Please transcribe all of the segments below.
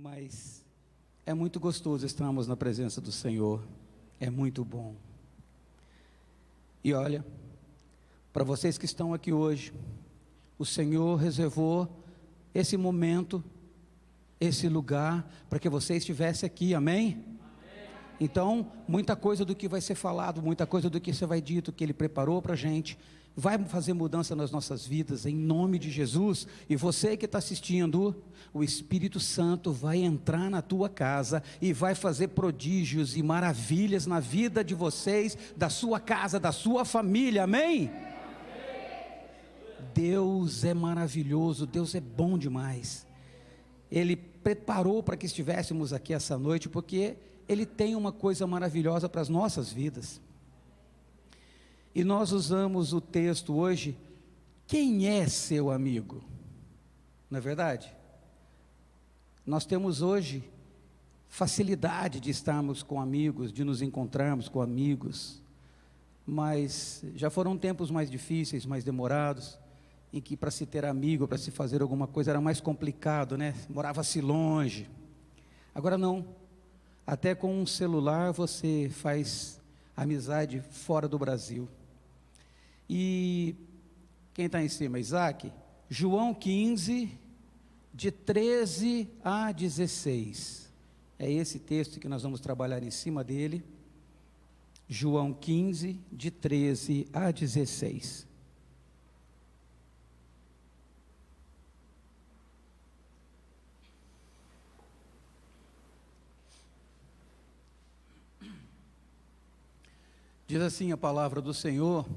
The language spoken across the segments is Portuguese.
Mas é muito gostoso estarmos na presença do Senhor, é muito bom. E olha, para vocês que estão aqui hoje, o Senhor reservou esse momento, esse lugar, para que você estivesse aqui, amém? Então, muita coisa do que vai ser falado, muita coisa do que você vai dito, que Ele preparou para a gente, vai fazer mudança nas nossas vidas, em nome de Jesus. E você que está assistindo, o Espírito Santo vai entrar na tua casa e vai fazer prodígios e maravilhas na vida de vocês, da sua casa, da sua família, amém? Deus é maravilhoso, Deus é bom demais. Ele preparou para que estivéssemos aqui essa noite, porque Ele tem uma coisa maravilhosa para as nossas vidas. E nós usamos o texto hoje, quem é seu amigo? Não é verdade? Nós temos hoje facilidade de estarmos com amigos, de nos encontrarmos com amigos, mas já foram tempos mais difíceis, mais demorados, em que para se ter amigo, para se fazer alguma coisa era mais complicado, né? Morava-se longe. Agora não, até com um celular você faz amizade fora do Brasil. E quem está em cima? Isaac? João 15, de 13 a 16. É esse texto que nós vamos trabalhar em cima dele. João 15, de 13 a 16. Diz assim a palavra do Senhor: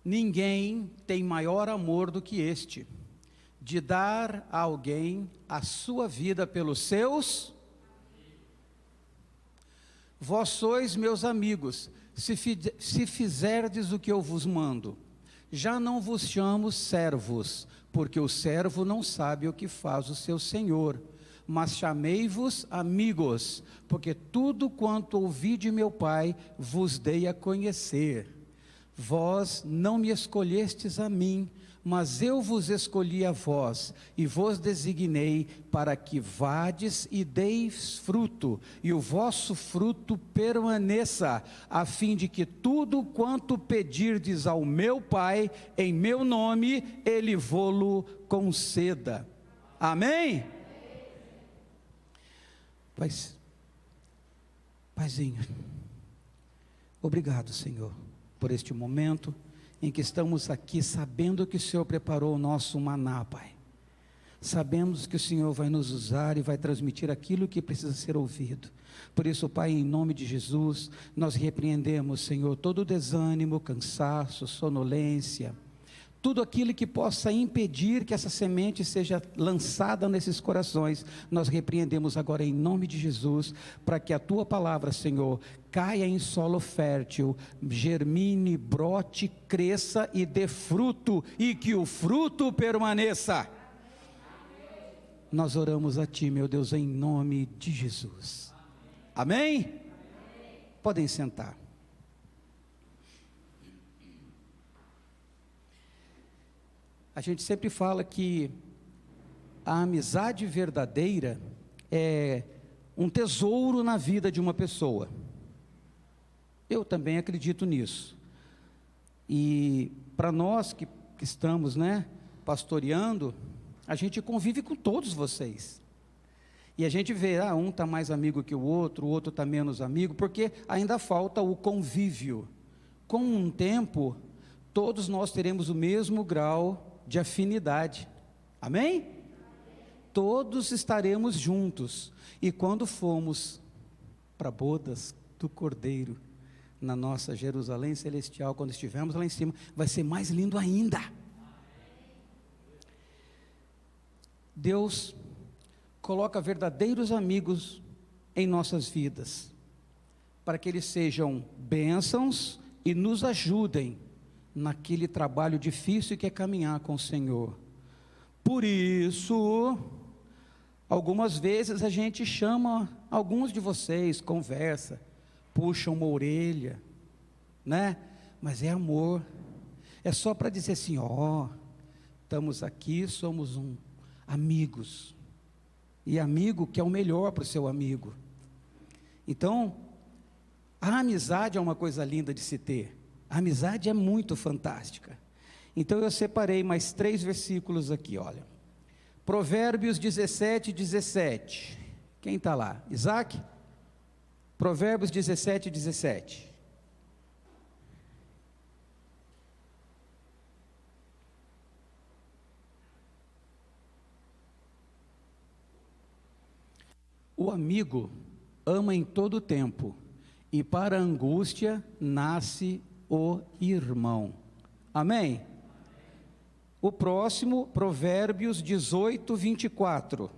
ninguém tem maior amor do que este, de dar a alguém a sua vida pelos seus. Vós sois meus amigos, se fizerdes o que eu vos mando. Já não vos chamo servos, porque o servo não sabe o que faz o seu senhor, mas chamei-vos amigos, porque tudo quanto ouvi de meu Pai vos dei a conhecer. Vós não me escolhestes a mim, mas eu vos escolhi a vós, e vos designei para que vades e deis fruto, e o vosso fruto permaneça, a fim de que tudo quanto pedirdes ao meu Pai, em meu nome, Ele vô-lo conceda. Amém? Paizinho, obrigado, Senhor, por este momento em que estamos aqui, sabendo que o Senhor preparou o nosso maná, Pai. Sabemos que o Senhor vai nos usar e vai transmitir aquilo que precisa ser ouvido. Por isso, Pai, em nome de Jesus, nós repreendemos, Senhor, todo desânimo, cansaço, sonolência, tudo aquilo que possa impedir que essa semente seja lançada nesses corações, nós repreendemos agora em nome de Jesus, para que a Tua palavra, Senhor, caia em solo fértil, germine, brote, cresça e dê fruto, e que o fruto permaneça. Nós oramos a Ti, meu Deus, em nome de Jesus. Amém? Podem sentar. A gente sempre fala que a amizade verdadeira é um tesouro na vida de uma pessoa. Eu também acredito nisso. E para nós que estamos, pastoreando, a gente convive com todos vocês. E a gente vê, um está mais amigo que o outro está menos amigo, porque ainda falta o convívio. Com um tempo, todos nós teremos o mesmo grau de afinidade, amém? Todos estaremos juntos, e quando formos para bodas do Cordeiro, na nossa Jerusalém celestial, quando estivermos lá em cima, vai ser mais lindo ainda. Deus coloca verdadeiros amigos em nossas vidas, para que eles sejam bênçãos e nos ajudem naquele trabalho difícil que é caminhar com o Senhor. Por isso, algumas vezes a gente chama alguns de vocês, conversa, puxa uma orelha, mas é amor, é só para dizer assim, estamos aqui, somos amigos, e amigo quer o melhor para o seu amigo. Então, a amizade é uma coisa linda de se ter. A amizade é muito fantástica. Então eu separei mais 3 versículos aqui, olha. Provérbios 17, 17. Quem está lá? Isaac? Provérbios 17, 17. O amigo ama em todo tempo, e para a angústia nasce o irmão. Amém? O próximo, Provérbios 18, 24.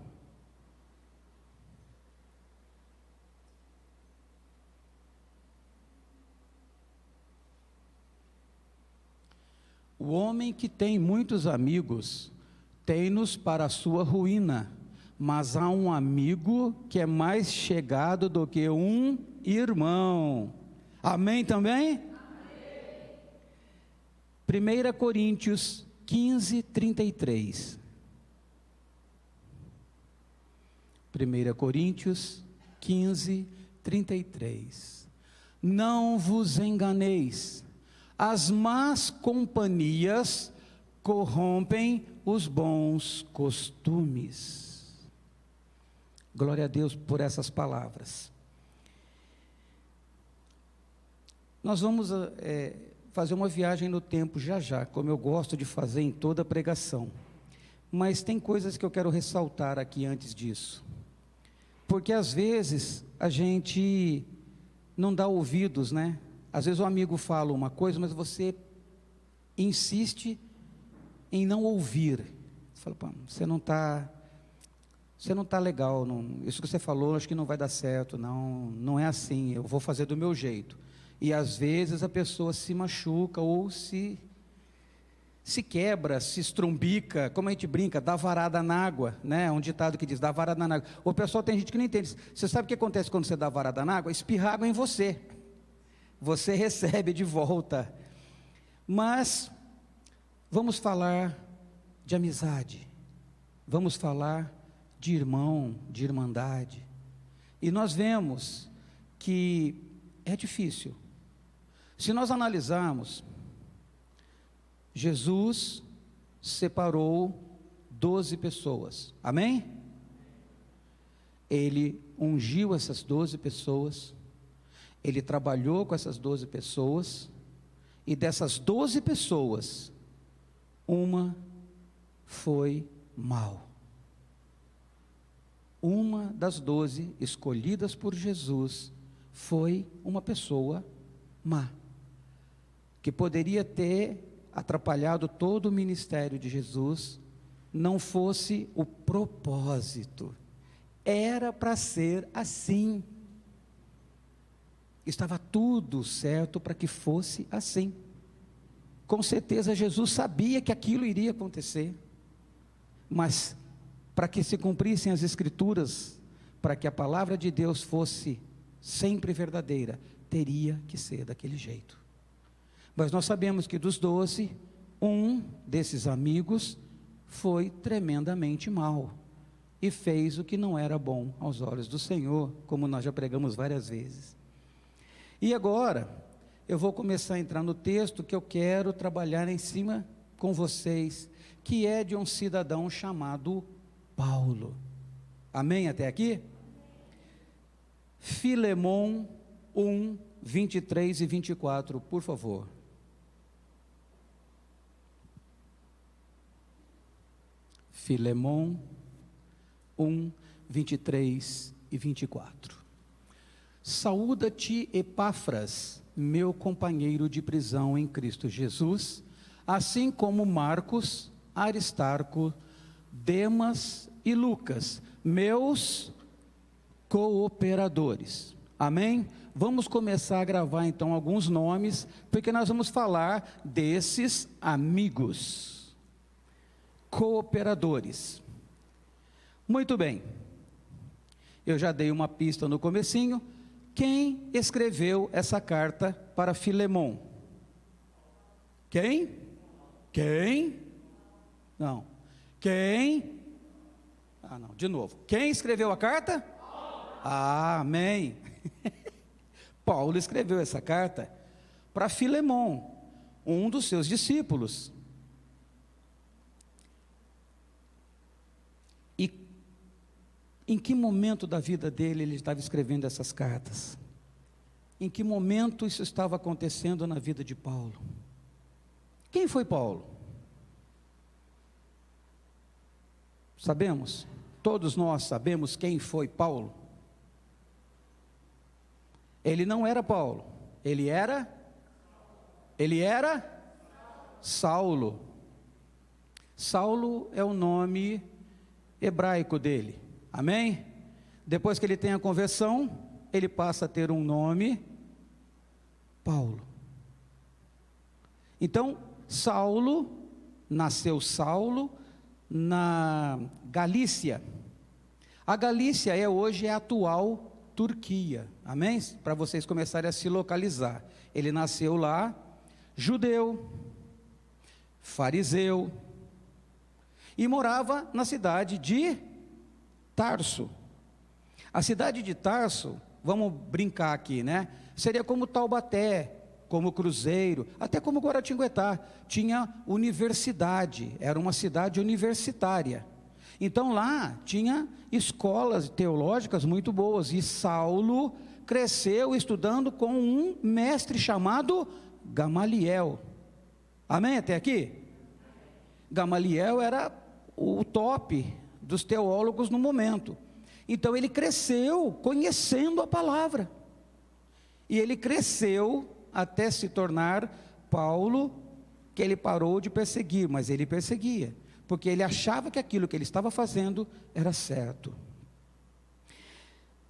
O homem que tem muitos amigos, tem-nos para a sua ruína, mas há um amigo que é mais chegado do que um irmão. Amém também? Amém. 1 Coríntios 15, 33. 1 Coríntios 15, 33. Não vos enganeis, as más companhias corrompem os bons costumes. Glória a Deus por essas palavras. Nós vamos fazer uma viagem no tempo já, como eu gosto de fazer em toda pregação. Mas tem coisas que eu quero ressaltar aqui antes disso. Porque às vezes a gente não dá ouvidos, né? Às vezes o amigo fala uma coisa, mas você insiste em não ouvir. Você fala, pô, você não está legal, isso que você falou, acho que não vai dar certo, não é assim, eu vou fazer do meu jeito. E às vezes a pessoa se machuca ou se quebra, se estrumbica, como a gente brinca, dá varada na água, né? É um ditado que diz, dá varada na água. O pessoal, tem gente que não entende. Você sabe o que acontece quando você dá varada na água? Espirra água em você. Você recebe de volta. Mas vamos falar de amizade. Vamos falar de irmão, de irmandade. E nós vemos que é difícil. Se nós analisarmos, Jesus separou 12 pessoas, amém? Ele ungiu essas 12 pessoas, ele trabalhou com essas 12 pessoas, e dessas 12 pessoas, uma foi mal. Uma das 12 escolhidas por Jesus foi uma pessoa má, que poderia ter atrapalhado todo o ministério de Jesus, não fosse o propósito. Era para ser assim. Estava tudo certo para que fosse assim. Com certeza Jesus sabia que aquilo iria acontecer, mas para que se cumprissem as Escrituras, para que a palavra de Deus fosse sempre verdadeira, teria que ser daquele jeito. Mas nós sabemos que dos 12, um desses amigos foi tremendamente mau, e fez o que não era bom aos olhos do Senhor, como nós já pregamos várias vezes. E agora, eu vou começar a entrar no texto que eu quero trabalhar em cima com vocês, que é de um cidadão chamado Paulo. Amém até aqui? Filemon 1, 23 e 24, por favor. Filemon 1, 23 e 24. Saúda-te, Epáfras, meu companheiro de prisão em Cristo Jesus, assim como Marcos, Aristarco, Demas e Lucas, meus cooperadores. Amém? Vamos começar a gravar então alguns nomes, porque nós vamos falar desses amigos, cooperadores. Muito bem, eu já dei uma pista no comecinho. Quem escreveu essa carta para Filemon? Quem? Não. Quem? Ah, não, de novo. Quem escreveu a carta? Ah, amém. Paulo escreveu essa carta para Filemon, um dos seus discípulos. E em que momento da vida dele ele estava escrevendo essas cartas? Em que momento isso estava acontecendo na vida de Paulo? Quem foi Paulo? Sabemos? Todos nós sabemos quem foi Paulo. Ele não era Paulo, ele era Saulo. Saulo é o nome hebraico dele, amém? Depois que ele tem a conversão, ele passa a ter um nome, Paulo. Então, nasceu Saulo na Galícia. A Galícia hoje é a atual Turquia, amém? Para vocês começarem a se localizar. Ele nasceu lá, judeu, fariseu, e morava na cidade de Tarso. A cidade de Tarso, vamos brincar aqui, né? Seria como Taubaté, como Cruzeiro, até como Guaratinguetá. Tinha universidade, era uma cidade universitária. Então lá tinha escolas teológicas muito boas, e Saulo cresceu estudando com um mestre chamado Gamaliel. Amém até aqui? Gamaliel era o top dos teólogos no momento. Então ele cresceu conhecendo a palavra, e ele cresceu até se tornar Paulo, que ele parou de perseguir, mas ele perseguia, porque ele achava que aquilo que ele estava fazendo era certo.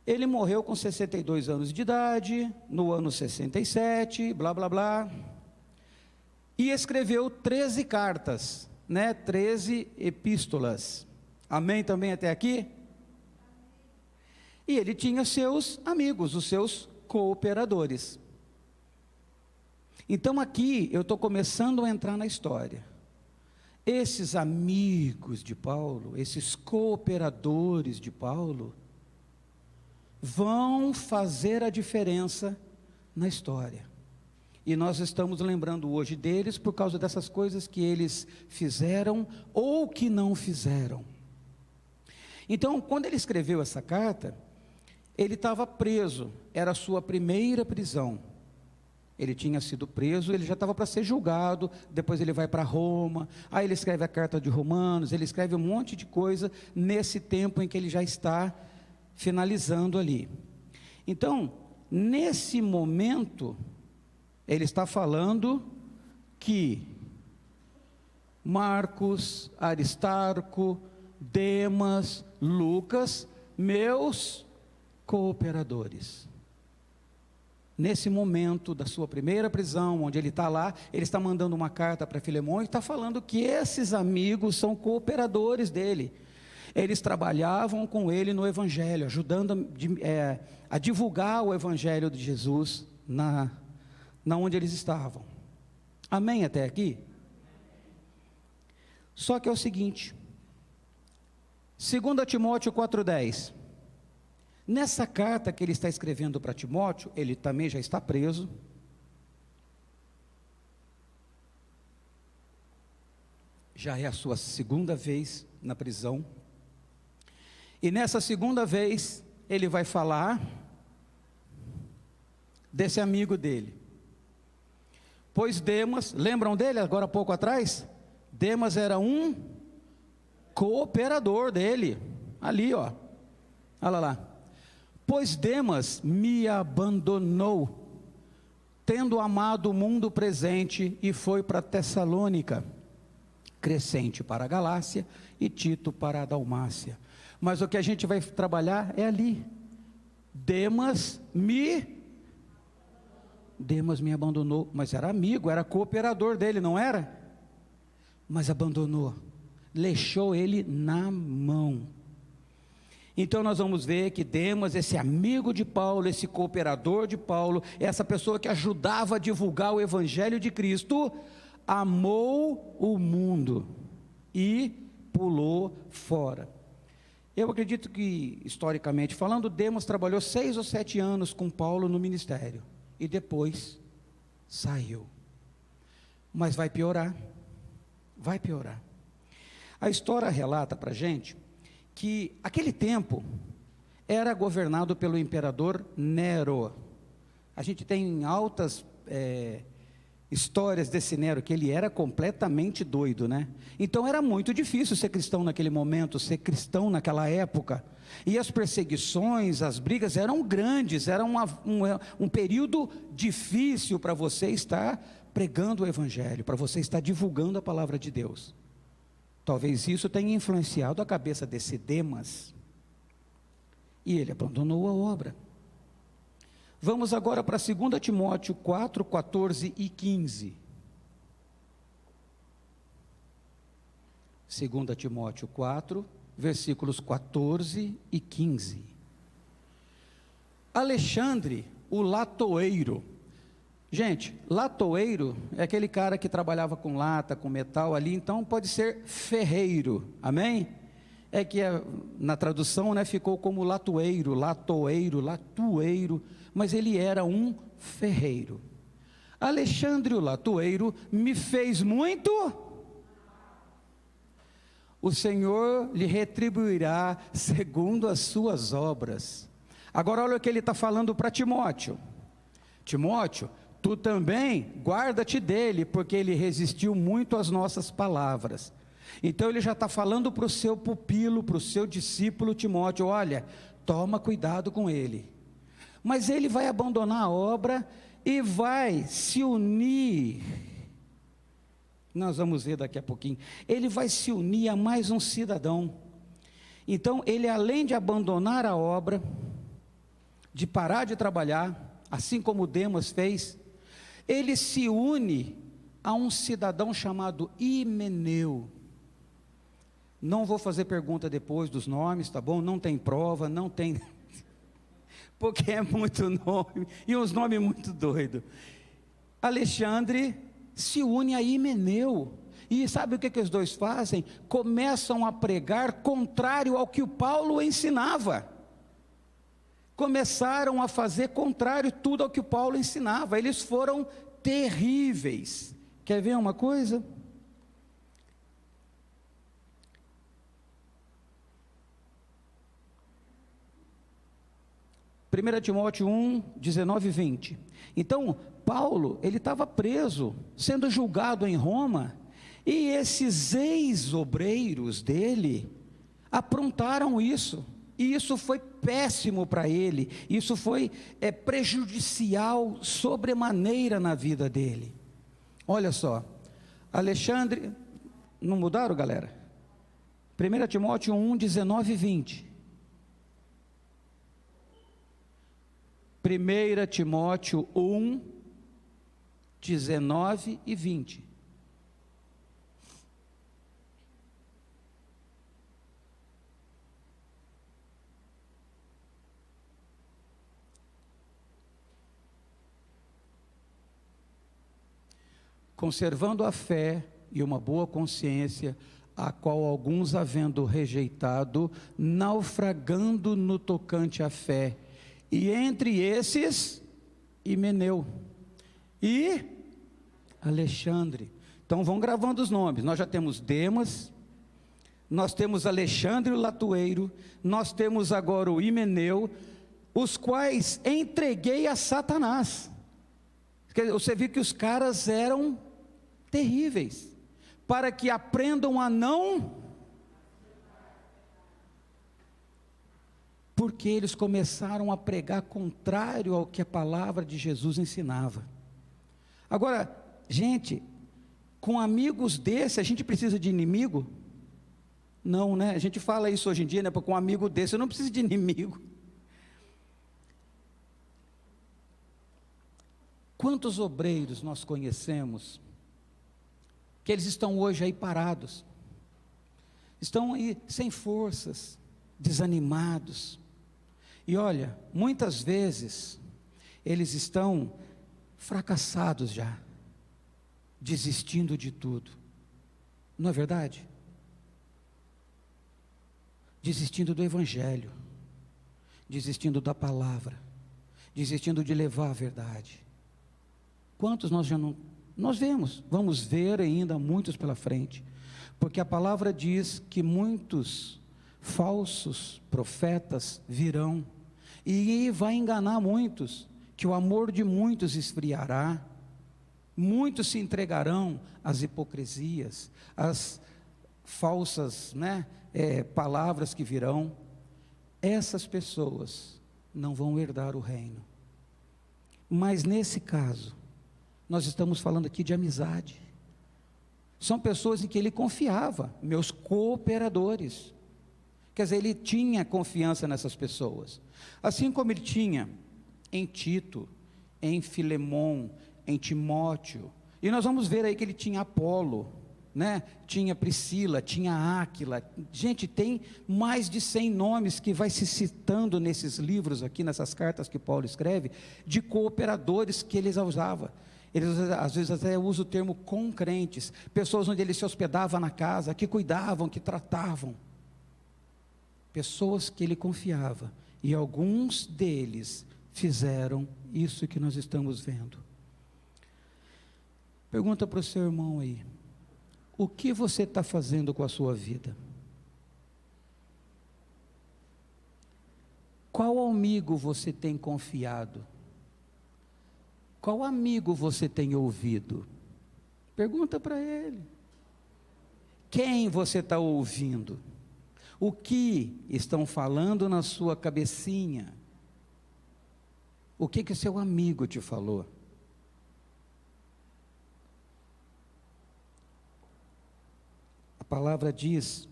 Ele morreu com 62 anos de idade, no ano 67, blá blá blá, e escreveu 13 cartas, 13 epístolas, amém também até aqui? E ele tinha seus amigos, os seus cooperadores. Então aqui eu estou começando a entrar na história. Esses amigos de Paulo, esses cooperadores de Paulo, vão fazer a diferença na história. E nós estamos lembrando hoje deles por causa dessas coisas que eles fizeram ou que não fizeram. Então, quando ele escreveu essa carta, ele estava preso, era a sua primeira prisão. Ele tinha sido preso, ele já estava para ser julgado, depois ele vai para Roma, aí ele escreve a carta de Romanos, ele escreve um monte de coisa nesse tempo em que ele já está finalizando ali. Então, nesse momento, ele está falando que Marcos, Aristarco, Demas, Lucas, meus cooperadores. Nesse momento da sua primeira prisão, onde ele está lá, ele está mandando uma carta para Filemão e está falando que esses amigos são cooperadores dele. Eles trabalhavam com ele no Evangelho, ajudando a divulgar o Evangelho de Jesus na onde eles estavam. Amém até aqui? Só que é o seguinte, 2 Timóteo 4,10, nessa carta que ele está escrevendo para Timóteo, ele também já está preso, já é a sua segunda vez na prisão, e nessa segunda vez, ele vai falar desse amigo dele, pois Demas, lembram dele agora há pouco atrás? Demas era um cooperador dele, ali ó, olha lá, pois Demas me abandonou, tendo amado o mundo presente, e foi para Tessalônica, Crescente para a Galácia, e Tito para a Dalmácia. Mas o que a gente vai trabalhar é ali, Demas me abandonou, mas era amigo, era cooperador dele, não era? Mas abandonou, deixou ele na mão. Então nós vamos ver que Demas, esse amigo de Paulo, esse cooperador de Paulo, essa pessoa que ajudava a divulgar o Evangelho de Cristo, amou o mundo e pulou fora. Eu acredito que, historicamente falando, Demas trabalhou 6 ou 7 anos com Paulo no ministério, e depois saiu. Mas vai piorar, vai piorar. A história relata para a gente que aquele tempo era governado pelo imperador Nero. A gente tem altas histórias desse Nero, que ele era completamente doido, né? Então era muito difícil ser cristão naquele momento, ser cristão naquela época, e as perseguições, as brigas eram grandes, era um período difícil para você estar pregando o evangelho, para você estar divulgando a palavra de Deus. Talvez isso tenha influenciado a cabeça desse Demas, e ele abandonou a obra. Vamos agora para 2 Timóteo 4, 14 e 15. 2 Timóteo 4, versículos 14 e 15. Alexandre, o latoeiro. Gente, latoeiro é aquele cara que trabalhava com lata, com metal ali, então pode ser ferreiro, amém? É que na tradução, né, ficou como latoeiro, mas ele era um ferreiro. Alexandre o latoeiro me fez muito, o Senhor lhe retribuirá segundo as suas obras. Agora olha o que ele está falando para Timóteo. Timóteo, tu também guarda-te dele, porque ele resistiu muito às nossas palavras. Então ele já está falando para o seu pupilo, para o seu discípulo Timóteo, olha, toma cuidado com ele. Mas ele vai abandonar a obra e vai se unir, nós vamos ver daqui a pouquinho, ele vai se unir a mais um cidadão. Então ele, além de abandonar a obra, de parar de trabalhar, assim como Demas fez, ele se une a um cidadão chamado Himeneu. Não vou fazer pergunta depois dos nomes, tá bom? Não tem prova, não tem... porque é muito nome, e uns nomes muito doidos. Alexandre se une a Himeneu, e sabe o que os dois fazem? Começam a pregar contrário ao que o Paulo ensinava. Começaram a fazer contrário tudo ao que o Paulo ensinava, eles foram terríveis. Quer ver uma coisa? Primeira Timóteo 1, 19 e 20. Então, Paulo, ele estava preso, sendo julgado em Roma, e esses ex-obreiros dele aprontaram isso, e isso foi péssimo para ele, isso foi prejudicial sobremaneira na vida dele. Olha só, Alexandre, não mudaram, galera? 1 Timóteo 1, 19 e 20. 1 Timóteo 1, 19 e 20. Conservando a fé e uma boa consciência, a qual alguns, havendo rejeitado, naufragando no tocante à fé, e entre esses, Himeneu e Alexandre. Então vão gravando os nomes. Nós já temos Demas, nós temos Alexandre o latoeiro, nós temos agora o Himeneu, os quais entreguei a Satanás. Você viu que os caras eram terríveis, para que aprendam a não... porque eles começaram a pregar contrário ao que a palavra de Jesus ensinava. Agora, gente, com amigos desse, a gente precisa de inimigo? Não, né? A gente fala isso hoje em dia, né? Com um amigo desse, eu não preciso de inimigo. Quantos obreiros nós conhecemos, que eles estão hoje aí parados, estão aí sem forças, desanimados, e olha, muitas vezes, eles estão fracassados já, desistindo de tudo, não é verdade? desistindo do evangelho, desistindo da palavra, desistindo de levar a verdade. Quantos nós já não... Nós vamos ver ainda muitos pela frente, porque a palavra diz que muitos falsos profetas virão, e vai enganar muitos, que o amor de muitos esfriará, muitos se entregarão às hipocrisias, às falsas, palavras que virão. Essas pessoas não vão herdar o reino. Mas nesse caso, nós estamos falando aqui de amizade. São pessoas em que ele confiava, meus cooperadores. Quer dizer, ele tinha confiança nessas pessoas. Assim como ele tinha em Tito, em Filemon, em Timóteo. E nós vamos ver aí que ele tinha Apolo, tinha Priscila, tinha Áquila. Gente, tem mais de 100 nomes que vai se citando nesses livros aqui, nessas cartas que Paulo escreve, de cooperadores que ele usava. Eles às vezes até usam o termo concrentes, pessoas onde ele se hospedava na casa, que cuidavam, que tratavam. Pessoas que ele confiava, e alguns deles fizeram isso que nós estamos vendo. Pergunta para o seu irmão aí, o que você está fazendo com a sua vida? Qual amigo você tem confiado? Qual amigo você tem ouvido? Pergunta para ele. Quem você está ouvindo? O que estão falando na sua cabecinha? O que o seu amigo te falou? A palavra diz,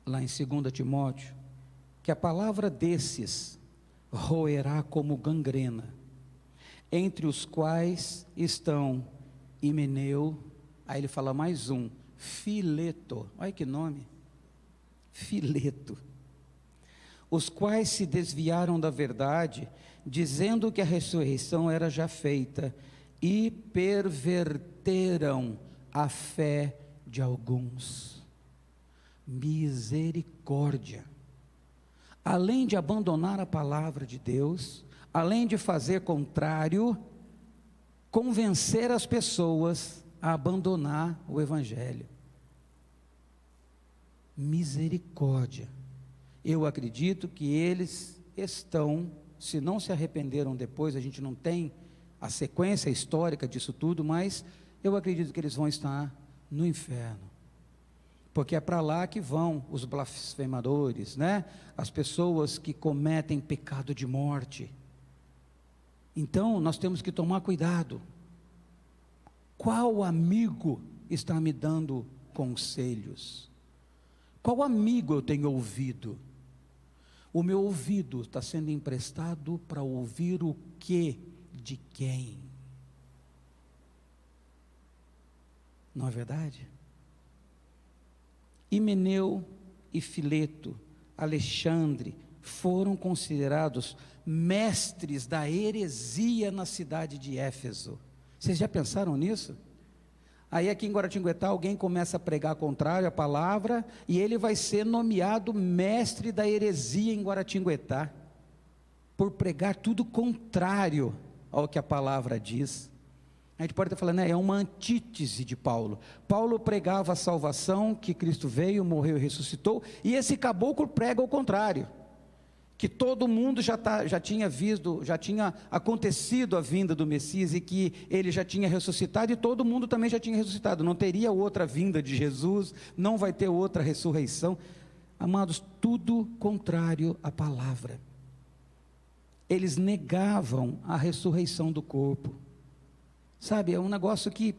lá em 2 Timóteo, que a palavra desses roerá como gangrena, entre os quais estão Himeneu, aí ele fala mais um, Fileto, olha que nome, Fileto, os quais se desviaram da verdade, dizendo que a ressurreição era já feita, e perverteram a fé de alguns. Misericórdia. Além de abandonar a palavra de Deus, além de fazer contrário, convencer as pessoas a abandonar o evangelho. Misericórdia. Eu acredito que eles estão, se não se arrependeram depois, a gente não tem a sequência histórica disso tudo, mas eu acredito que eles vão estar no inferno, porque é para lá que vão os blasfemadores, as pessoas que cometem pecado de morte. Então nós temos que tomar cuidado. Qual amigo está me dando conselhos? Qual amigo eu tenho ouvido? O meu ouvido está sendo emprestado para ouvir o que de quem? Não é verdade? Himeneu e Fileto, Alexandre, foram considerados mestres da heresia na cidade de Éfeso. Vocês já pensaram nisso? Aí aqui em Guaratinguetá alguém começa a pregar contrário à palavra, e ele vai ser nomeado mestre da heresia em Guaratinguetá, por pregar tudo contrário ao que a palavra diz. A gente pode estar falando, é uma antítese de Paulo. Paulo pregava a salvação, que Cristo veio, morreu e ressuscitou, e esse caboclo prega o contrário, que todo mundo já tinha visto, já tinha acontecido a vinda do Messias, e que ele já tinha ressuscitado, e todo mundo também já tinha ressuscitado, não teria outra vinda de Jesus, não vai ter outra ressurreição. Amados, tudo contrário à palavra. Eles negavam a ressurreição do corpo. Sabe, é um negócio que,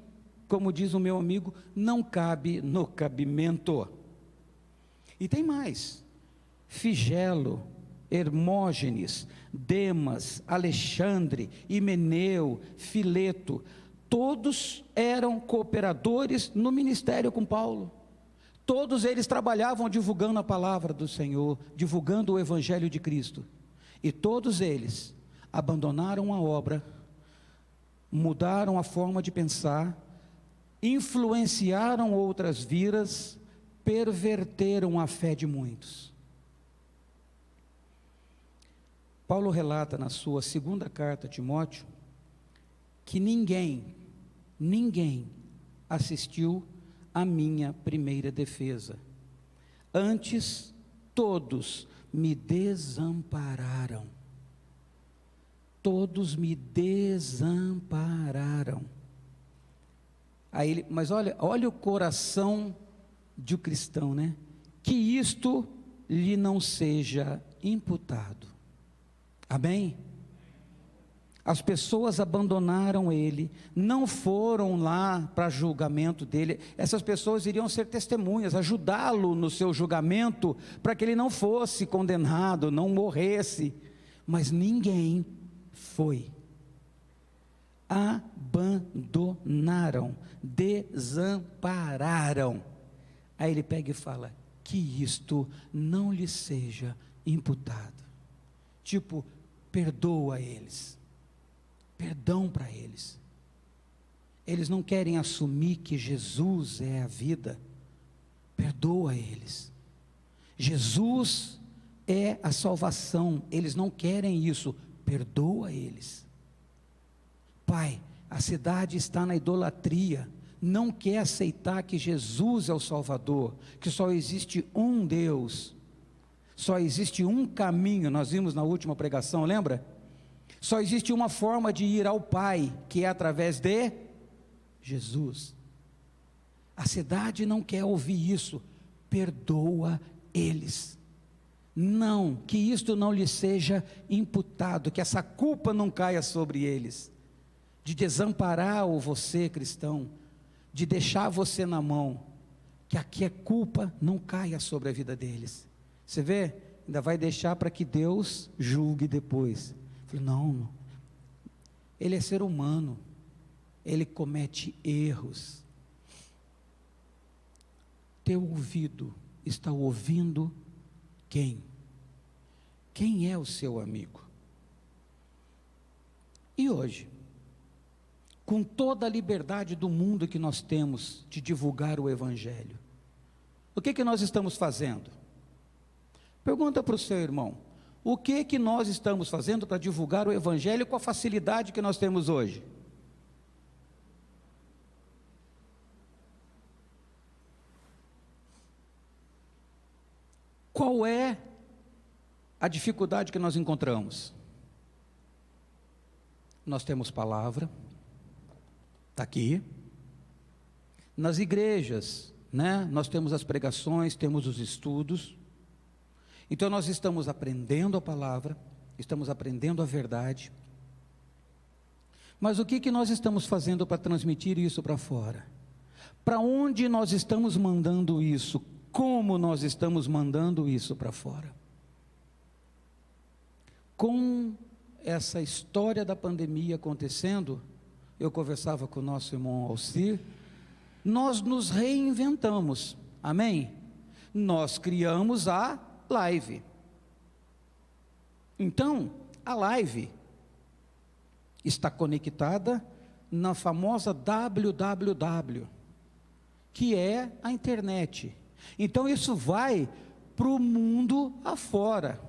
como diz o meu amigo, não cabe no cabimento. E tem mais, Figelo, Hermógenes, Demas, Alexandre, Himeneu, Fileto, todos eram cooperadores no ministério com Paulo. Todos eles trabalhavam divulgando a palavra do Senhor, divulgando o evangelho de Cristo. E todos eles abandonaram a obra, mudaram a forma de pensar, influenciaram outras vidas, perverteram a fé de muitos. Paulo relata na sua segunda carta a Timóteo que ninguém assistiu à minha primeira defesa. Antes, todos me desampararam. Todos me desampararam. Mas olha o coração de um cristão, né? Que isto lhe não seja imputado. Amém? As pessoas abandonaram ele, não foram lá para julgamento dele. Essas pessoas iriam ser testemunhas, ajudá-lo no seu julgamento, para que ele não fosse condenado, não morresse. Mas ninguém foi. Abandonaram, desampararam. Aí ele pega e fala: que isto não lhe seja imputado. Tipo, perdoa eles. Perdão para eles. Eles não querem assumir que Jesus é a vida. Perdoa eles. Jesus é a salvação. Eles não querem isso. Perdoa eles. Pai, a cidade está na idolatria, não quer aceitar que Jesus é o Salvador, que só existe um Deus, só existe um caminho. Nós vimos na última pregação, lembra? Só existe uma forma de ir ao Pai, que é através de Jesus. A cidade não quer ouvir isso. Perdoa eles. Não, que isto não lhe seja imputado, que essa culpa não caia sobre eles, de desamparar você, cristão, de deixar você na mão, que aqui a culpa não caia sobre a vida deles. Você vê? Ainda vai deixar para que Deus julgue depois. Não, ele é ser humano, ele comete erros. Teu ouvido está ouvindo quem? Quem é o seu amigo? E hoje, com toda a liberdade do mundo que nós temos de divulgar o Evangelho, o que nós estamos fazendo? Pergunta para o seu irmão: o que nós estamos fazendo para divulgar o Evangelho com a facilidade que nós temos hoje? Qual é a dificuldade que nós encontramos? Nós temos palavra, está aqui. Nas igrejas, né, nós temos as pregações, temos os estudos. Então nós estamos aprendendo a palavra, estamos aprendendo a verdade. Mas o que nós estamos fazendo para transmitir isso para fora? Para onde nós estamos mandando isso? Como nós estamos mandando isso para fora? Com essa história da pandemia acontecendo, eu conversava com o nosso irmão Alcir, nós nos reinventamos, amém? Nós criamos a live. Então, a live está conectada na famosa www, que é a internet. Então, isso vai para o mundo afora.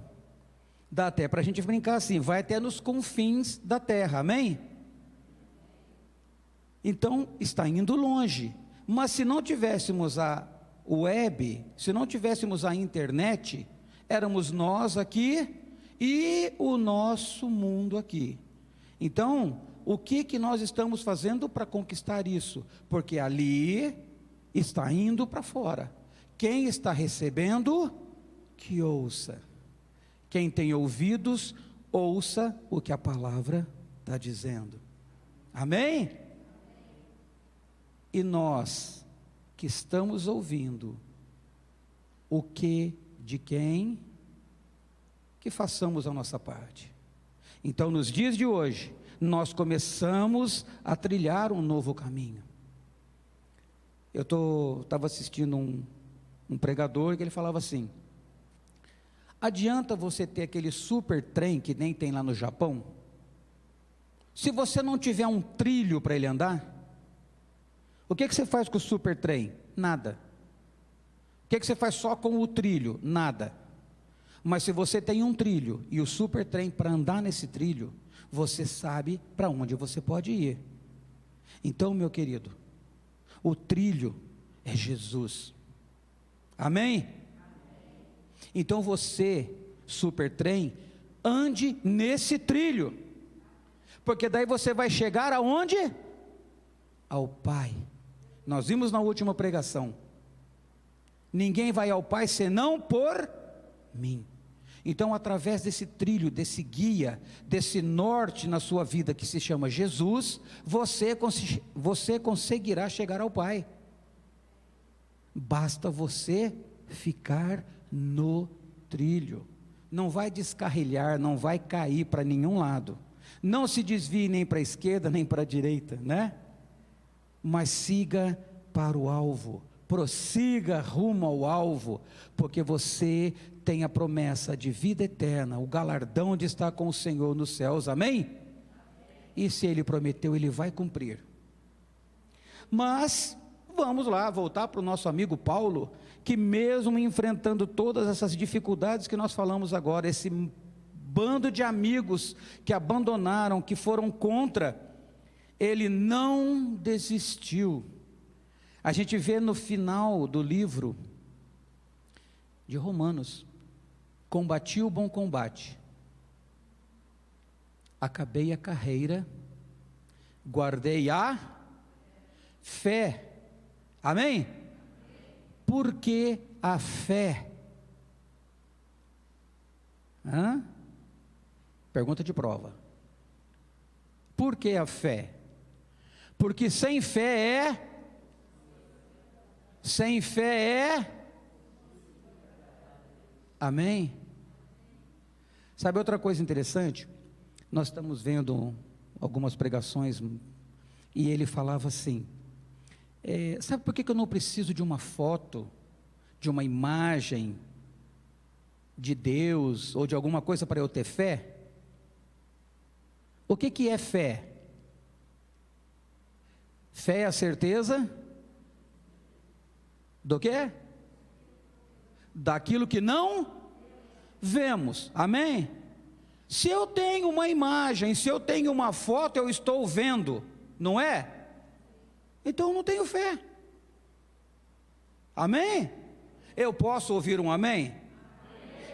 Dá até para a gente brincar assim, vai até nos confins da terra, amém? Então, está indo longe. Mas se não tivéssemos a web, se não tivéssemos a internet, éramos nós aqui e o nosso mundo aqui. Então, o que nós estamos fazendo para conquistar isso? Porque ali está indo para fora. Quem está recebendo, que ouça. Quem tem ouvidos, ouça o que a palavra está dizendo. Amém? E nós que estamos ouvindo, o que de quem? Que façamos a nossa parte. Então, nos dias de hoje, nós começamos a trilhar um novo caminho. Eu estava assistindo um pregador que ele falava assim: adianta você ter aquele super trem que nem tem lá no Japão, se você não tiver um trilho para ele andar? O que você faz com o super trem? Nada. O que você faz só com o trilho? Nada. Mas se você tem um trilho e o super trem para andar nesse trilho, você sabe para onde você pode ir. Então, meu querido, o trilho é Jesus. Amém? Então você, super trem, ande nesse trilho, porque daí você vai chegar aonde? Ao Pai. Nós vimos na última pregação, ninguém vai ao Pai senão por mim. Então, através desse trilho, desse guia, desse norte na sua vida que se chama Jesus, você conseguirá chegar ao Pai. Basta você ficar no trilho. Não vai descarrilhar, não vai cair para nenhum lado. Não se desvie nem para a esquerda, nem para a direita, né? Mas siga para o alvo. Prossiga rumo ao alvo, porque você tem a promessa de vida eterna, o galardão de estar com o Senhor nos céus, amém? E se Ele prometeu, Ele vai cumprir. Mas, vamos lá, voltar para o nosso amigo Paulo, que mesmo enfrentando todas essas dificuldades que nós falamos agora, esse bando de amigos que abandonaram, que foram contra, ele não desistiu. A gente vê no final do livro de Romanos: combati o bom combate, acabei a carreira, guardei a fé, amém? Porque a fé, pergunta de prova, por que a fé? Porque sem fé é, amém? Sabe outra coisa interessante? Nós estamos vendo algumas pregações, e ele falava assim, sabe por que eu não preciso de uma foto, de uma imagem de Deus, ou de alguma coisa para eu ter fé? O que é fé? Fé é a certeza do quê? Daquilo que não vemos, amém? Se eu tenho uma imagem, se eu tenho uma foto, eu estou vendo, não é? Então eu não tenho fé, amém? Eu posso ouvir um amém?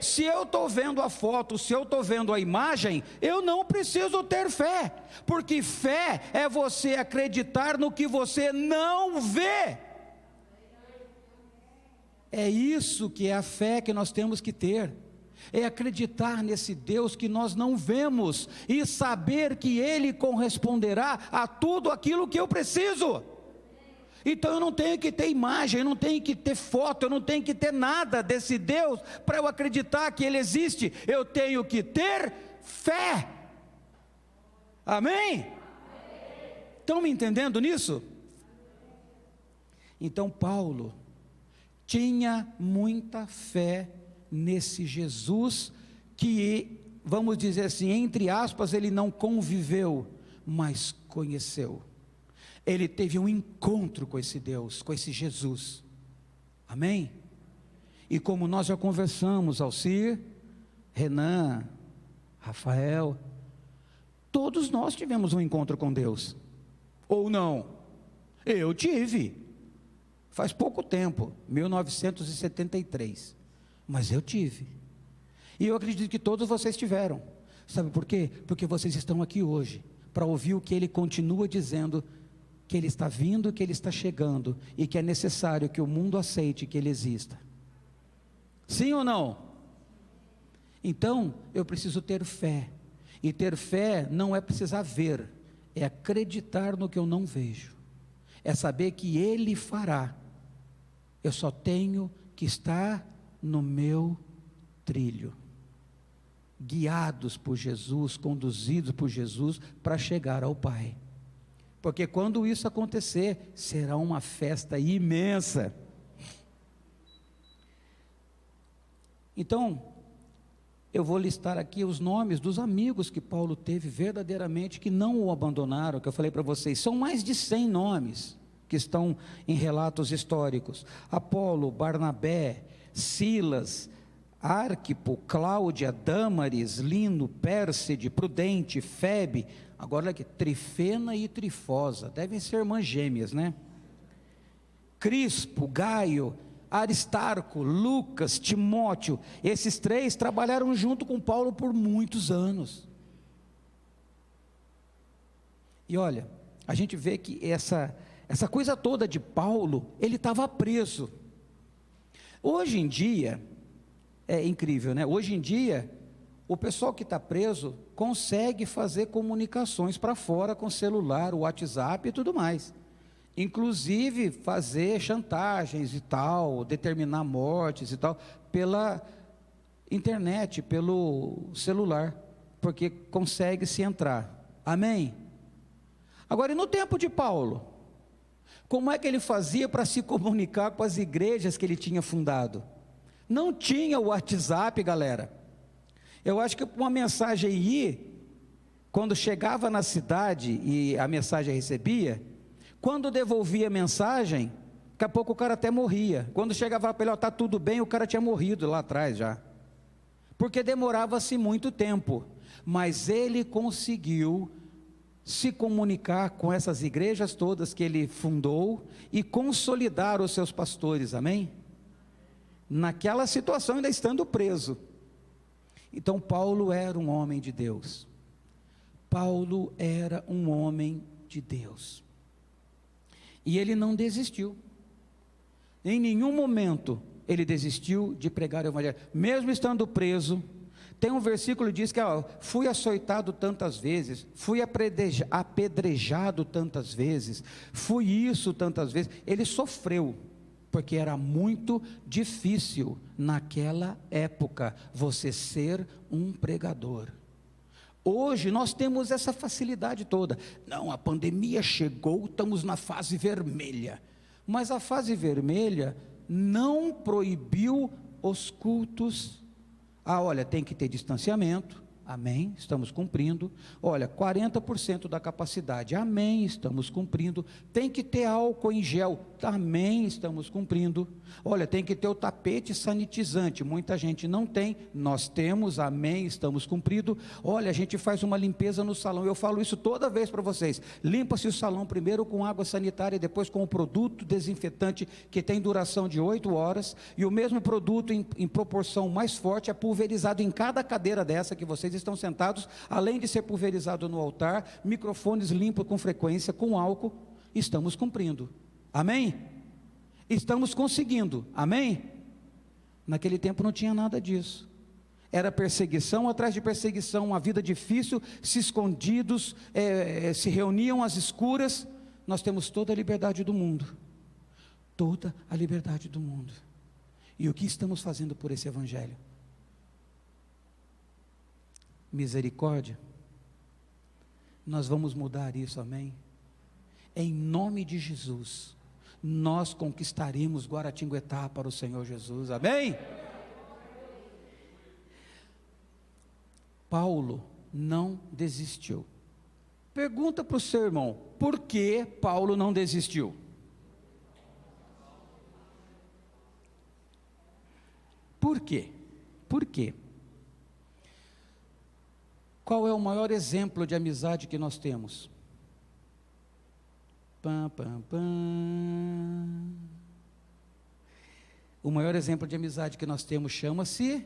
Se eu estou vendo a foto, se eu estou vendo a imagem, eu não preciso ter fé, porque fé é você acreditar no que você não vê. É isso que é a fé que nós temos que ter, é acreditar nesse Deus que nós não vemos, e saber que Ele corresponderá a tudo aquilo que eu preciso. Então eu não tenho que ter imagem, eu não tenho que ter foto, eu não tenho que ter nada desse Deus para eu acreditar que Ele existe. Eu tenho que ter fé, amém? Estão me entendendo nisso? Então Paulo tinha muita fé nesse Jesus que, vamos dizer assim, entre aspas, ele não conviveu, mas conheceu. Ele teve um encontro com esse Deus, com esse Jesus, amém? E como nós já conversamos, Alcir, Renan, Rafael, todos nós tivemos um encontro com Deus, ou não? Eu tive, faz pouco tempo, 1973, mas eu tive, e eu acredito que todos vocês tiveram. Sabe por quê? Porque vocês estão aqui hoje, para ouvir o que Ele continua dizendo, que Ele está vindo, que Ele está chegando, e que é necessário que o mundo aceite que Ele exista. Sim ou não? Então, eu preciso ter fé, e ter fé não é precisar ver, é acreditar no que eu não vejo, é saber que Ele fará. Eu só tenho que estar no meu trilho, guiados por Jesus, conduzidos por Jesus, para chegar ao Pai. Porque quando isso acontecer, será uma festa imensa. Então, eu vou listar aqui os nomes dos amigos que Paulo teve verdadeiramente, que não o abandonaram, que eu falei para vocês, são mais de 100 nomes, que estão em relatos históricos: Apolo, Barnabé, Silas, Arquipo, Cláudia, Dâmaris, Lino, Pérside, Prudente, Febe, agora olha aqui, Trifena e Trifosa, devem ser irmãs gêmeas, né? Crispo, Gaio, Aristarco, Lucas, Timóteo, esses três trabalharam junto com Paulo por muitos anos. E olha, a gente vê que essa coisa toda de Paulo, ele estava preso. Hoje em dia, é incrível, né? Hoje em dia, o pessoal que está preso consegue fazer comunicações para fora com celular, o WhatsApp e tudo mais. Inclusive fazer chantagens e tal, determinar mortes e tal, pela internet, pelo celular, porque consegue se entrar. Amém? Agora, e no tempo de Paulo? Como é que ele fazia para se comunicar com as igrejas que ele tinha fundado? Não tinha o WhatsApp, galera. Eu acho que uma mensagem ir, quando chegava na cidade e a mensagem recebia, quando devolvia a mensagem, daqui a pouco o cara até morria. Quando chegava para ele, está tudo bem, o cara tinha morrido lá atrás já. Porque demorava-se muito tempo. Mas ele conseguiu se comunicar com essas igrejas todas que ele fundou e consolidar os seus pastores, amém? Naquela situação, ainda estando preso. Então Paulo era um homem de Deus. Paulo era um homem de Deus. E ele não desistiu. Em nenhum momento ele desistiu de pregar o evangelho, mesmo estando preso. Tem um versículo que diz que fui açoitado tantas vezes, fui apedrejado tantas vezes, fui isso tantas vezes. Ele sofreu, porque era muito difícil naquela época você ser um pregador. Hoje nós temos essa facilidade toda. Não, a pandemia chegou, estamos na fase vermelha. Mas a fase vermelha não proibiu os cultos. Olha, tem que ter distanciamento. Amém, estamos cumprindo. Olha, 40% da capacidade. Amém, estamos cumprindo. Tem que ter álcool em gel. Amém, estamos cumprindo. Olha, tem que ter o tapete sanitizante. Muita gente não tem. Nós temos. Amém, estamos cumprindo. Olha, a gente faz uma limpeza no salão. Eu falo isso toda vez para vocês. Limpa-se o salão primeiro com água sanitária e depois com o produto desinfetante que tem duração de 8 horas. E o mesmo produto em proporção mais forte é pulverizado em cada cadeira dessa que vocês estão sentados, além de ser pulverizado no altar, microfones limpos com frequência, com álcool. Estamos cumprindo, amém? Estamos conseguindo, amém? Naquele tempo não tinha nada disso, era perseguição atrás de perseguição, uma vida difícil, se escondidos, se reuniam às escuras. Nós temos toda a liberdade do mundo, toda a liberdade do mundo. E o que estamos fazendo por esse evangelho? Misericórdia. Nós vamos mudar isso, amém? Em nome de Jesus, nós conquistaremos Guaratinguetá para o Senhor Jesus, amém? Paulo não desistiu. Pergunta para o seu irmão, por que Paulo não desistiu? Por quê? Por quê? Qual é o maior exemplo de amizade que nós temos? Pam, pam, pam. O maior exemplo de amizade que nós temos chama-se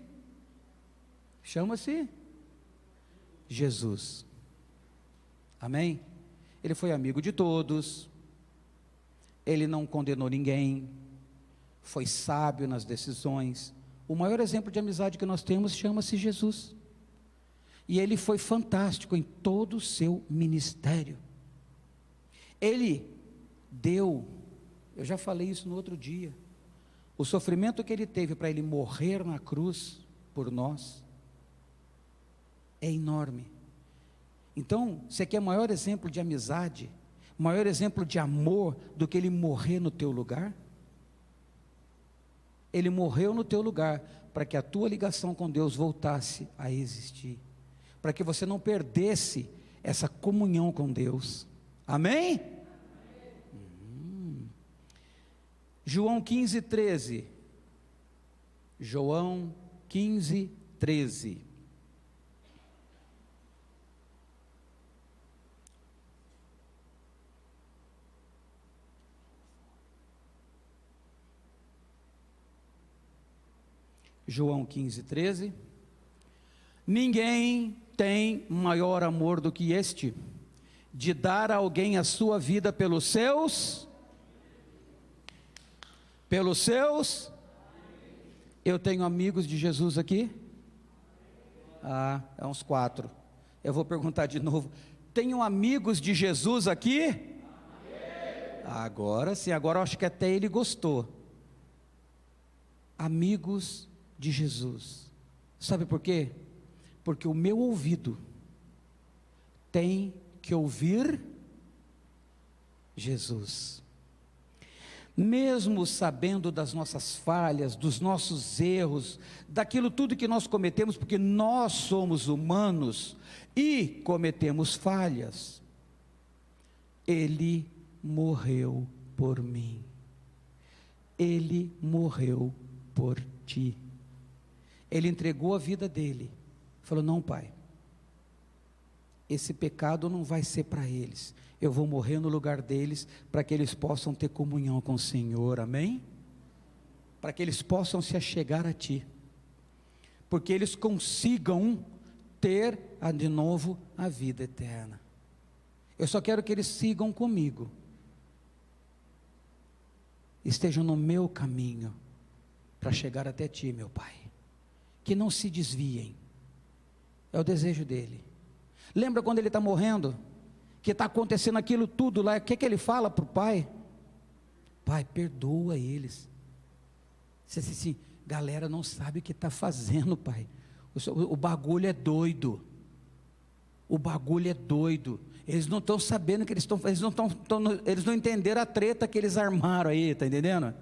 Jesus. Amém? Ele foi amigo de todos, ele não condenou ninguém, foi sábio nas decisões. O maior exemplo de amizade que nós temos chama-se Jesus. E ele foi fantástico em todo o seu ministério. Ele deu, eu já falei isso no outro dia, o sofrimento que ele teve para ele morrer na cruz por nós é enorme. Então, você quer maior exemplo de amizade, maior exemplo de amor do que ele morrer no teu lugar? Ele morreu no teu lugar para que a tua ligação com Deus voltasse a existir, para que você não perdesse essa comunhão com Deus, amém? João 15:13. João 15:13. João 15:13. Ninguém tem maior amor do que este, de dar a alguém a sua vida pelos seus. Eu tenho amigos de Jesus aqui? É uns 4. Eu vou perguntar de novo. Tenho amigos de Jesus aqui? Agora sim, agora eu acho que até ele gostou. Amigos de Jesus. Sabe por quê? Porque o meu ouvido tem que ouvir Jesus. Mesmo sabendo das nossas falhas, dos nossos erros, daquilo tudo que nós cometemos, porque nós somos humanos e cometemos falhas, Ele morreu por mim, Ele morreu por ti, Ele entregou a vida dele, falou: não, Pai, esse pecado não vai ser para eles, eu vou morrer no lugar deles, para que eles possam ter comunhão com o Senhor, amém? Para que eles possam se achegar a Ti, porque eles consigam ter de novo a vida eterna. Eu só quero que eles sigam comigo, estejam no meu caminho, para chegar até Ti, meu Pai, que não se desviem, é o desejo dele. Lembra quando ele está morrendo, que está acontecendo aquilo tudo lá, o que ele fala para o Pai? Pai, perdoa eles. Você disse assim: galera não sabe o que está fazendo, Pai, o bagulho é doido, eles não estão sabendo que eles não entenderam a treta que eles armaram aí, está entendendo?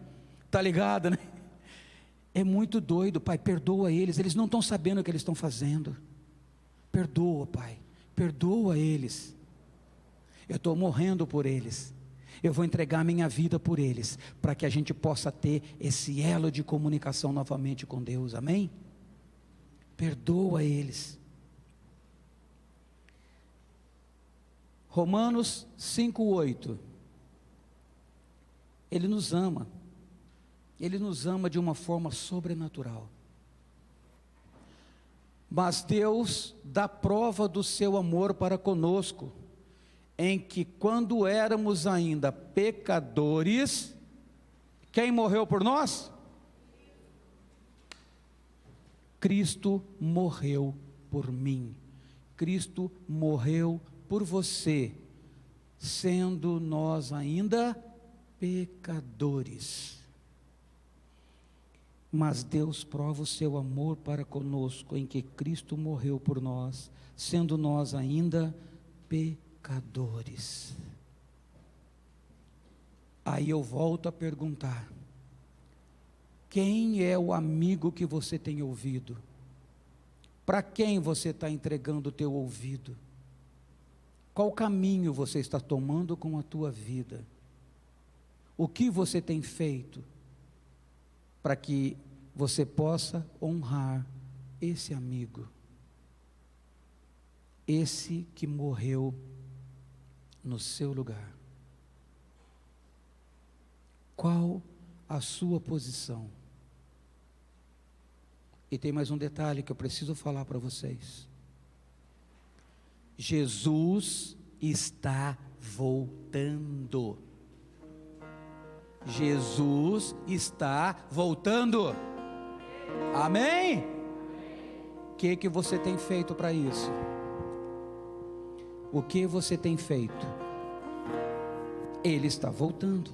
Está ligado, né? É muito doido, Pai, perdoa eles não estão sabendo o que eles estão fazendo, perdoa, Pai, perdoa eles, eu estou morrendo por eles, eu vou entregar minha vida por eles, para que a gente possa ter esse elo de comunicação novamente com Deus, amém? Perdoa eles. Romanos 5:8, Ele nos ama de uma forma sobrenatural, mas Deus dá prova do seu amor para conosco, em que quando éramos ainda pecadores, quem morreu por nós? Cristo morreu por mim, Cristo morreu por você, sendo nós ainda pecadores. Mas Deus prova o seu amor para conosco, em que Cristo morreu por nós, sendo nós ainda pecadores. Aí eu volto a perguntar: quem é o amigo que você tem ouvido? Para quem você está entregando o teu ouvido? Qual caminho você está tomando com a tua vida? O que você tem feito para que você possa honrar esse amigo, esse que morreu no seu lugar? Qual a sua posição? E tem mais um detalhe que eu preciso falar para vocês. Jesus está voltando. Jesus está voltando. Amém? O que você tem feito para isso? O que você tem feito? Ele está voltando.